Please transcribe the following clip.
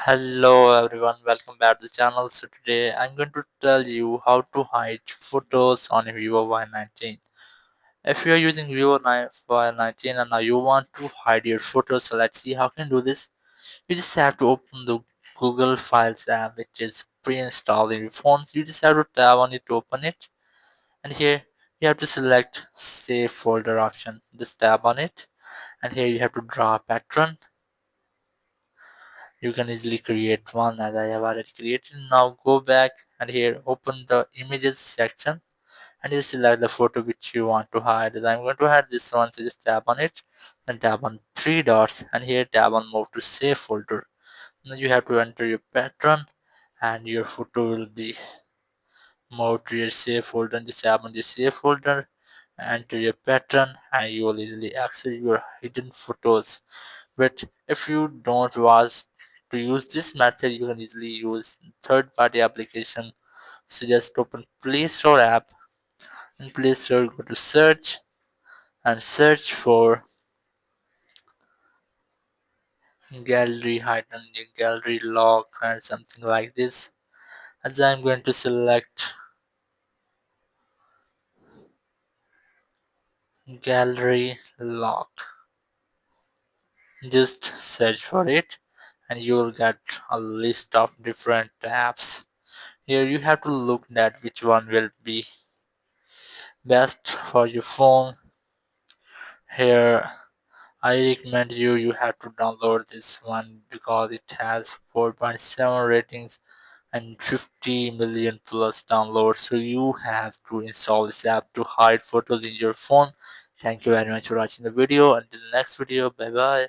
Hello everyone, welcome back to the channel. So today I'm going to tell you how to hide photos on a Vivo Y19. If you are using Vivo Y19 and now you want to hide your photos, so let's see how you can do this. You just have to open the Google Files app, which is pre-installed in your phone. You just have to tap on it to open it, and here you have to select Save Folder option. Just tap on it, and here you have to draw a pattern. You can easily create one as I have already created. Now go back and here open the images section and you select the photo which you want to hide. As I'm going to hide this one, so just tap on it, then tap on three dots and here tap on move to save folder. Now you have to enter your pattern and your photo will be moved to your save folder, and just tap on the save folder, enter your pattern and you will easily access your hidden photos. But if you don't want to use this method, you can easily use third-party application. So just open Play Store app. In Play Store, go to search and search for gallery hidden, gallery lock, and something like this. As I'm going to select gallery lock, just search for it, and you will get a list of different apps. Here you have to look at which one will be best for your phone. Here I recommend you have to download this one because it has 4.7 ratings and 50 million plus downloads, so you have to install this app to hide photos in your phone. Thank you very much for watching the video. Until the next video, bye bye.